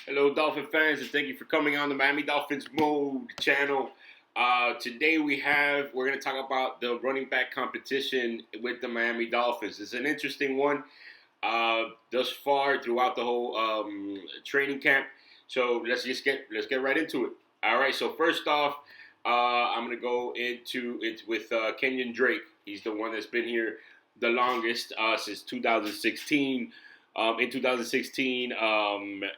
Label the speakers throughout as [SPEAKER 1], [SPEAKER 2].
[SPEAKER 1] Hello, Dolphin fans, and thank you for coming on the Miami Dolphins Mode channel. Today we're going to talk about the running back competition with the Miami Dolphins. It's an interesting one thus far throughout the whole training camp. So let's get right into it. All right. So first off, I'm going to go into it with Kenyon Drake. He's the one that's been here the longest since 2016. In 2016,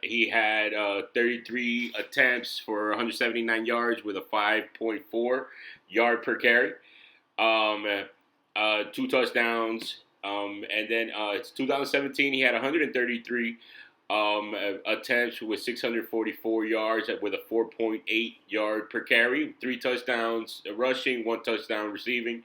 [SPEAKER 1] he had 33 attempts for 179 yards with a 5.4 yard per carry, two touchdowns. And then it's 2017, he had 133 attempts with 644 yards with a 4.8 yard per carry, three touchdowns rushing, one touchdown receiving.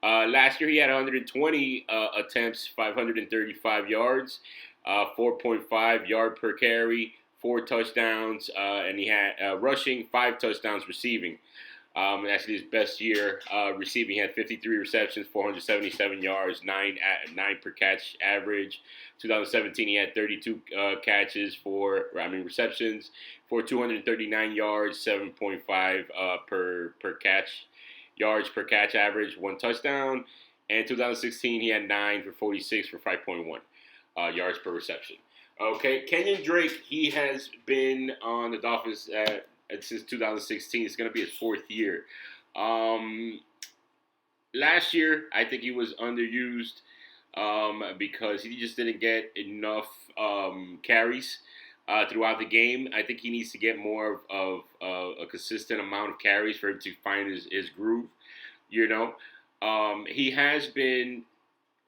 [SPEAKER 1] Last year he had 120 attempts, 535 yards, 4.5 yard per carry, four touchdowns, and he had rushing, five touchdowns receiving. Actually, his best year receiving, he had 53 receptions, 477 yards, nine per catch average. 2017, he had 32 receptions for 239 yards, 7.5 per catch yards per catch average, one touchdown. And 2016, he had 9 for 46 for 5.1 yards per reception. Okay, Kenyon Drake, he has been on the Dolphins since 2016. It's going to be his fourth year. Last year, I think he was underused because he just didn't get enough carries throughout the game. I think he needs to get more of a consistent amount of carries for him to find his groove. You know, he has been.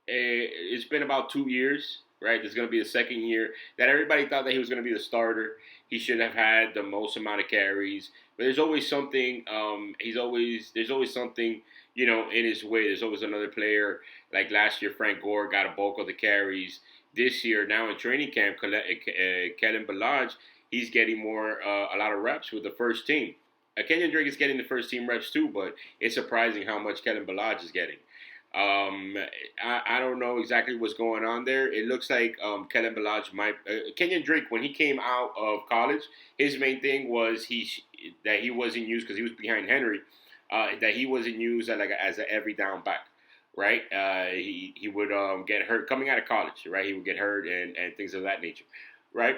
[SPEAKER 1] It's been about 2 years, right? This is going to be the second year that everybody thought that he was going to be the starter. He should have had the most amount of carries, but there's always something. There's always something, in his way. There's always another player. Like last year, Frank Gore got a bulk of the carries. This year, now in training camp, Kellen Ballage, he's getting a lot of reps with the first team. Kenyon Drake is getting the first team reps too, but it's surprising how much Kellen Ballage is getting. I don't know exactly what's going on there. It looks like Kellen Ballage Kenyon Drake, when he came out of college, his main thing was that he wasn't used because he was behind Henry. That he wasn't used as an every down back, right? He would get hurt coming out of college, right? He would get hurt and things of that nature, right?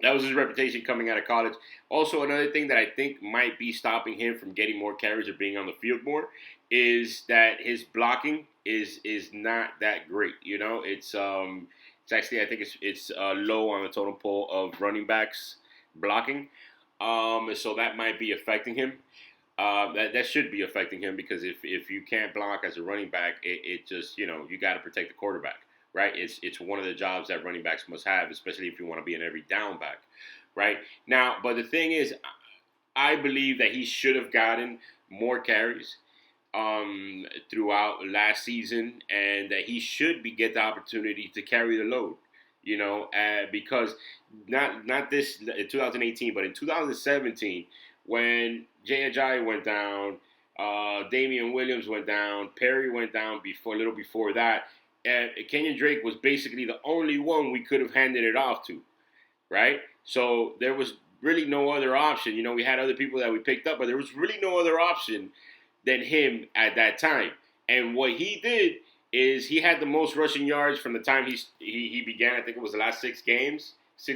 [SPEAKER 1] That was his reputation coming out of college. Also, another thing that I think might be stopping him from getting more carries or being on the field more is that his blocking is not that great. It's actually, I think it's low on the totem pole of running backs blocking. So that might be affecting him. That should be affecting him because if you can't block as a running back, it just you got to protect the quarterback. Right, it's one of the jobs that running backs must have, especially if you want to be an every down back, right? Now, but the thing is, I believe that he should have gotten more carries throughout last season, and that he should get the opportunity to carry the load, because not this in 2018, but in 2017 when Jay Ajayi went down, Damian Williams went down, Perry went down a little before that. Kenyon Drake was basically the only one we could have handed it off to, right? So there was really no other option. We had other people that we picked up, but there was really no other option than him at that time. And what he did is he had the most rushing yards from the time he began. I think it was the last 6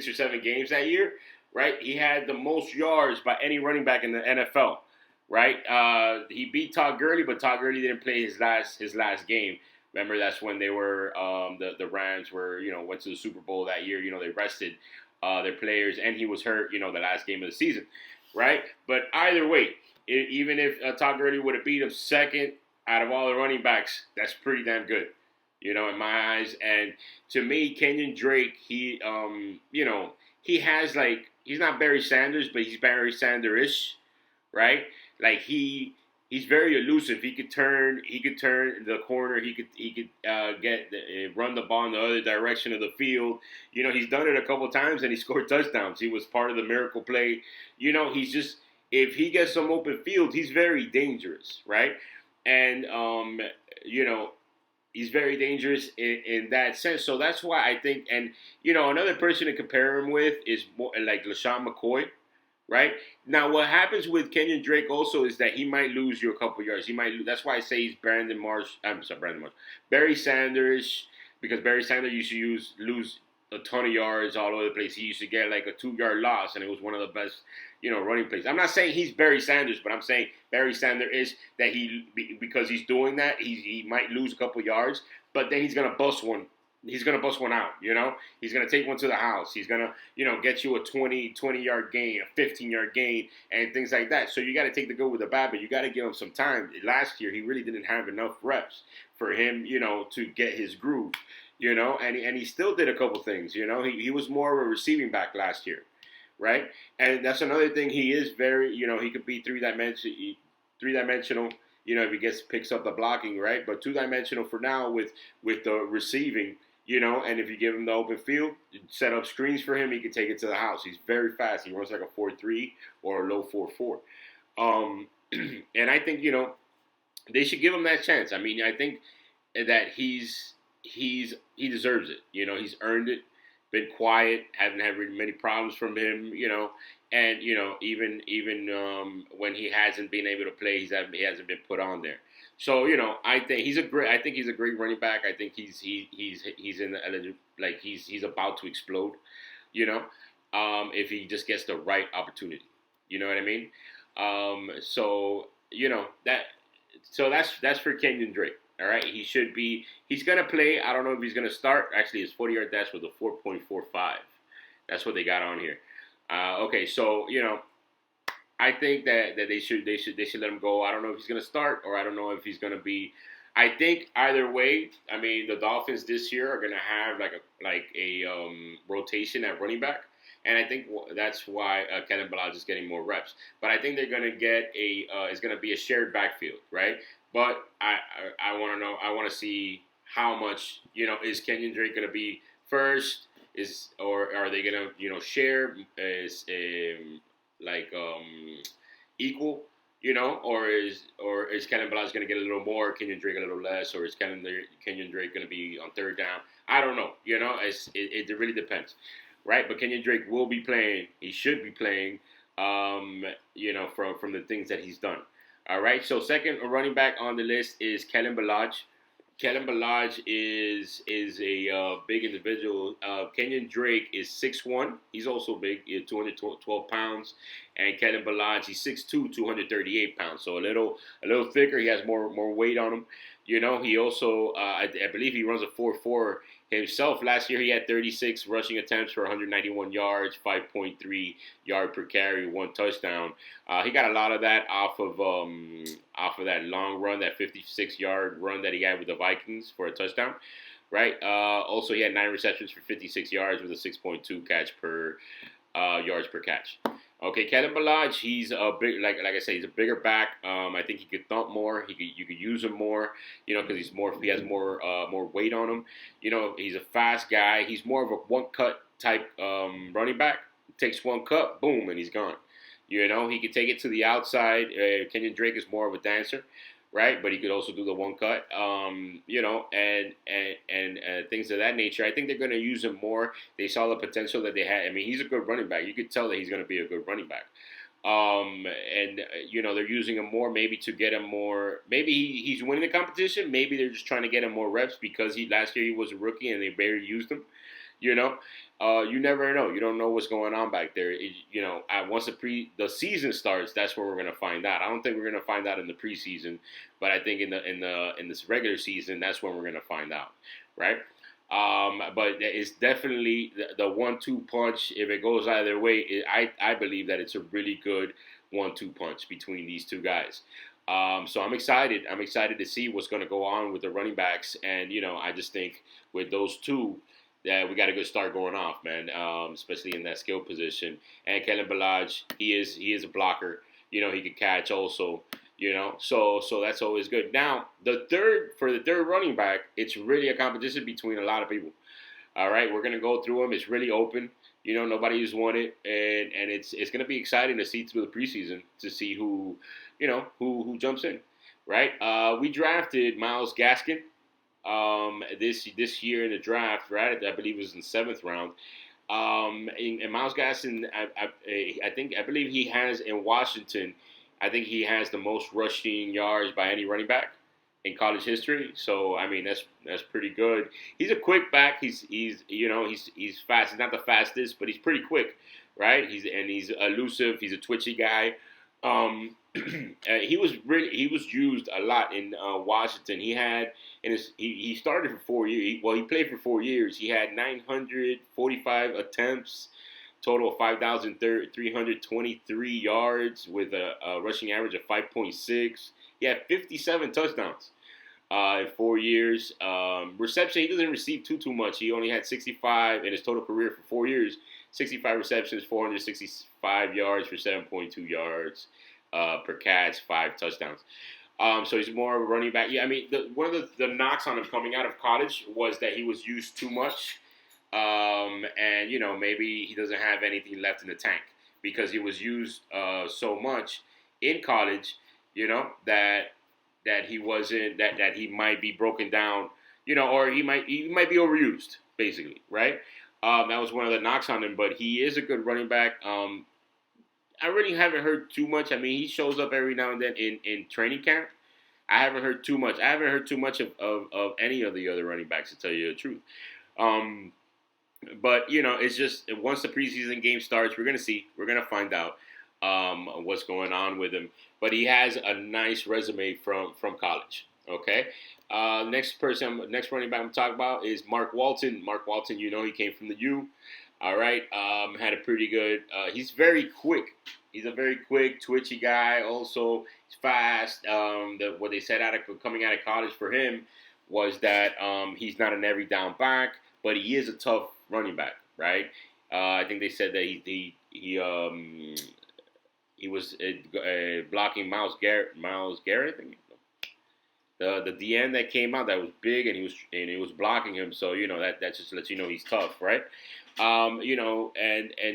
[SPEAKER 1] or 7 games that year, right? He had the most yards by any running back in the NFL, right? He beat Todd Gurley, but Todd Gurley didn't play his last game. Remember, that's when they were the Rams went to the Super Bowl that year. They rested their players, and he was hurt. The last game of the season, right? But either way, even if Todd Gurley would have beat him second out of all the running backs, that's pretty damn good, in my eyes. And to me, Kenyon Drake, he has he's not Barry Sanders, but he's Barry Sanders-ish, right? Like he's very elusive. He could turn the corner. He could run the ball in the other direction of the field. He's done it a couple times and he scored touchdowns. He was part of the miracle play. He's just, if he gets some open field, he's very dangerous, right? And He's very dangerous in that sense. So that's why I think, and another person to compare him with is more like LaShawn McCoy, right? Now, what happens with Kenyon Drake also is that he might lose you a couple yards. He might. That's why I say he's Brandon Marsh. I'm sorry, Brandon Marsh. Barry Sanders, because Barry Sanders used to lose a ton of yards all over the place. He used to get like a 2 yard loss, and it was one of the best, running plays. I'm not saying he's Barry Sanders, but I'm saying Barry Sanders is that because he's doing that, he might lose a couple yards, but then he's gonna bust one. He's gonna bust one out. He's gonna take one to the house. He's gonna get you a 20 yard gain, a 15 yard gain, and things like that. So you got to take the good with the bad, but you got to give him some time. Last year he really didn't have enough reps for him, to get his groove. And he still did a couple things. He was more of a receiving back last year, right? And that's another thing. He is very, he could be three-dimensional. If he picks up the blocking, right? But 2-dimensional for now with the receiving. And if you give him the open field, set up screens for him, he can take it to the house. He's very fast. He runs like a 4.3 or a low 4.4. And I think they should give him that chance. I mean, I think that he deserves it. He's earned it. Been quiet. Haven't had really many problems from him. And even when he hasn't been able to play, he hasn't been put on there. So I think he's a great running back. I think he's in the he's about to explode. If he just gets the right opportunity. You know what I mean? So that's for Kenyon Drake. All right, he's going to play. I don't know if he's going to start. Actually, his 40-yard dash was a 4.45. That's what they got on here. Okay, so, I think that they should let him go. I don't know if he's going to start or I don't know if he's going to be. I think either way, I mean, the Dolphins this year are going to have like a rotation at running back. And I think that's why Kellen Balaj is getting more reps. But I think they're going to get it's going to be a shared backfield, right? But I want to know. I want to see how much is Kenyon Drake going to be first? Or are they going to share equal? Or is Kenyon Balaj going to get a little more, Kenyon Drake a little less, or is Kenyon Drake going to be on third down? I don't know. It really depends, right? But Kenyon Drake will be playing. He should be playing. From the things that he's done. All right, so second running back on the list is Kellen Balaj. Kellen Balaj is a big individual. Kenyon Drake is 6'1". He's also big. He's 212 pounds. And Kellen Balaj, he's 6'2", 238 pounds. So a little thicker. He has more weight on him. He also, I believe he runs a 4.4 himself. Last year he had 36 rushing attempts for 191 yards, 5.3 yard per carry, 1 touchdown. He got a lot of that off of that long run, that 56-yard run that he had with the Vikings for a touchdown, right? Also, he had 9 receptions for 56 yards with a 6.2 catch per yards per catch. Okay, Kellen Balaj, he's a big, like I said, he's a bigger back. I think he could thump more. You could use him more, because he has more weight on him. He's a fast guy. He's more of a one cut type running back. Takes one cut, boom, and he's gone. He could take it to the outside. Kenyon Drake is more of a dancer, right? But he could also do the one cut, and things of that nature. I think they're going to use him more. They saw the potential that they had. I mean, he's a good running back. You could tell that he's going to be a good running back. They're using him more maybe to get him more. Maybe he's winning the competition. Maybe they're just trying to get him more reps because last year he was a rookie and they barely used him. You never know. You don't know what's going on back there. Once the season starts, that's where we're gonna find out. I don't think we're gonna find out in the preseason, but I think in this regular season, that's when we're gonna find out, right? But it's definitely the 1-2 punch. If it goes either way, I believe that it's a really good 1-2 punch between these two guys. So I'm excited. I'm excited to see what's going to go on with the running backs, and I just think with those two. Yeah, we got a good start going off, man. Especially in that skill position. And Kellen Balaj, he is a blocker. He can catch also. So that's always good. Now the third running back, it's really a competition between a lot of people. All right, we're gonna go through them. It's really open. Nobody's won it, and it's gonna be exciting to see through the preseason to see who jumps in. Right? We drafted Myles Gaskin. this year in the draft, right? I believe it was in the seventh round. And Miles Gaskin, I believe he has in Washington. I think he has the most rushing yards by any running back in college history. So I mean that's pretty good. He's a quick back. He's fast. He's not the fastest, but he's pretty quick, right? He's elusive. He's a twitchy guy. He was used a lot in Washington. He started for 4 years. He played for 4 years. He had 945 attempts, total of 5,323 yards with a rushing average of 5.6. He had 57 touchdowns in 4 years. Reception, he doesn't receive too much. He only had 65 in his total career for 4 years. 65 receptions, 465 yards for 7.2 yards per catch, 5 touchdowns. So he's more of a running back. Yeah, I mean, one of the knocks on him coming out of college was that he was used too much. And, maybe he doesn't have anything left in the tank because he was used so much in college, that he wasn't, that he might be broken down, or he might be overused, basically, right? That was one of the knocks on him, but he is a good running back. I really haven't heard too much. I mean, he shows up every now and then in training camp. I haven't heard too much. I haven't heard too much of any of the other running backs, to tell you the truth. But, it's just once the preseason game starts, we're going to see. We're going to find out what's going on with him. But he has a nice resume from college, okay? Next running back I'm talking about is Mark Walton. Mark Walton, he came from the U. All right, had a pretty good. He's very quick. He's a very quick, twitchy guy. Also, he's fast. What they said coming out of college for him was that he's not an every down back, but he is a tough running back, right? I think they said that he was blocking Miles Garrett. I think. The DN that came out that was big and he was blocking him, so that just lets you know he's tough, right? And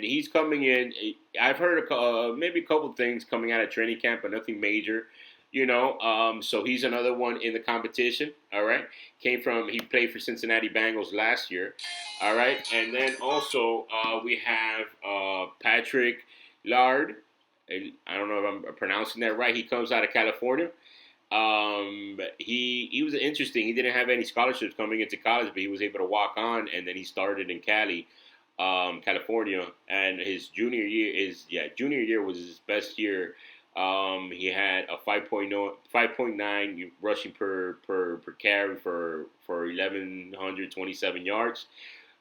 [SPEAKER 1] he's coming in. I've heard maybe a couple things coming out of training camp, but nothing major, So he's another one in the competition. All right, he played for Cincinnati Bengals last year. All right, and then also we have Patrick Lard. I don't know if I'm pronouncing that right. He comes out of California. He was interesting. He didn't have any scholarships coming into college, but he was able to walk on, and then he started in Cali, California. And his junior year was his best year. He had a 5.9 rushing per carry for 1,127 yards.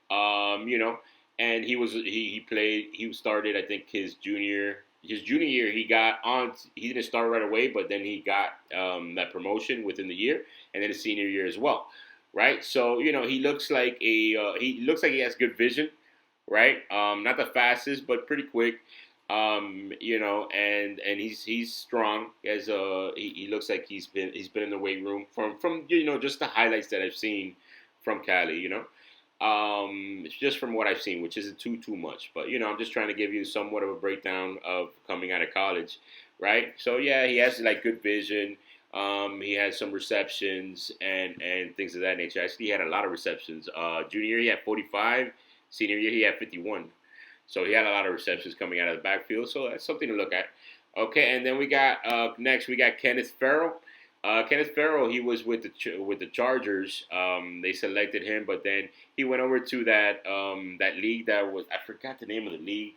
[SPEAKER 1] And he started, I think, his junior year. He didn't start right away, but then he got that promotion within the year, and then his senior year as well, right? So he looks like he has good vision, right? Not the fastest, but pretty quick. And he's strong. He looks like he's been in the weight room from just the highlights that I've seen from Cali, It's just from what I've seen, which isn't too much. But, I'm just trying to give you somewhat of a breakdown of coming out of college, right? So, yeah, he has, good vision. He has some receptions and things of that nature. Actually, he had a lot of receptions. Junior year, he had 45. Senior year, he had 51. So, he had a lot of receptions coming out of the backfield. So, that's something to look at. Okay, and then we got next, we got Kenneth Farrell. Kenneth Farrell, he was with the Chargers. They selected him, but then he went over to that league that was, I forgot the name of the league.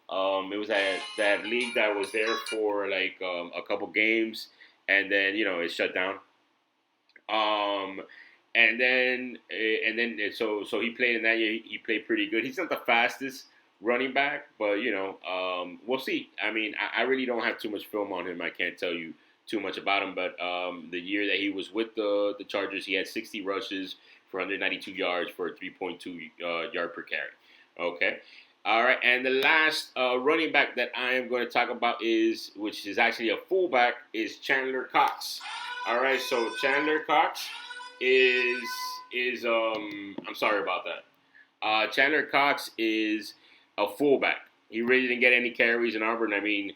[SPEAKER 1] It was that league that was there for a couple games, and then it shut down. So he played in that year. He played pretty good. He's not the fastest running back, but we'll see. I mean, I really don't have too much film on him. I can't tell you too much about him, but the year that he was with the Chargers, he had 60 rushes for 192 yards for a 3.2 yard per carry. Okay. All right. And the last running back that I am going to talk about which is actually a fullback, is Chandler Cox. All right. So Chandler Cox is I'm sorry about that. Chandler Cox is a fullback. He really didn't get any carries in Auburn. I mean,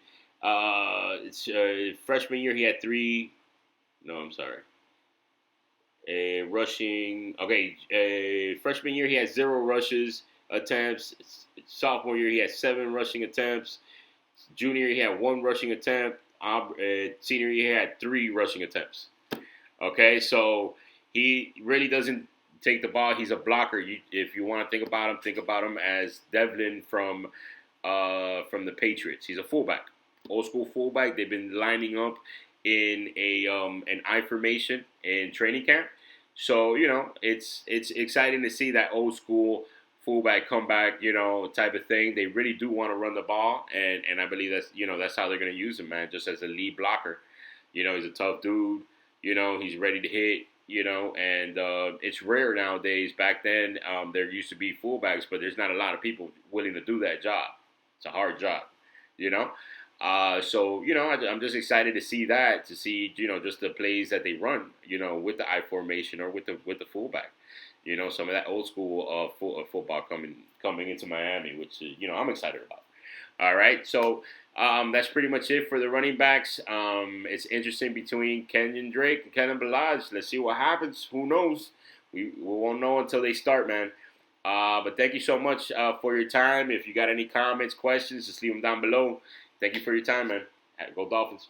[SPEAKER 1] freshman year he had 3. No, I'm sorry. Rushing. Okay, freshman year he had 0 rushes attempts. Sophomore year he had 7 rushing attempts. Junior year he had 1 rushing attempt. Senior year he had 3 rushing attempts. Okay, so he really doesn't take the ball. He's a blocker. If you want to think about him as Devlin from the Patriots. He's a fullback, old school fullback. They've been lining up in an I formation in training camp. So it's exciting to see that old school fullback comeback, type of thing. They really do want to run the ball, and I believe that's how they're going to use him, man, just as a lead blocker. He's a tough dude. He's ready to hit. And it's rare nowadays. Back then, there used to be fullbacks, but there's not a lot of people willing to do that job. It's a hard job, you know. I'm just excited to see that, to see just the plays that they run, with the I formation or with the fullback, some of that old school football coming into Miami, which I'm excited about. All right, so that's pretty much it for the running backs. It's interesting between Kenyon Drake and Kevin Balaj. Let's see what happens. Who knows? We won't know until they start, man. But thank you so much for your time. If you got any comments, questions, just leave them down below. Thank you for your time, man. Go Dolphins.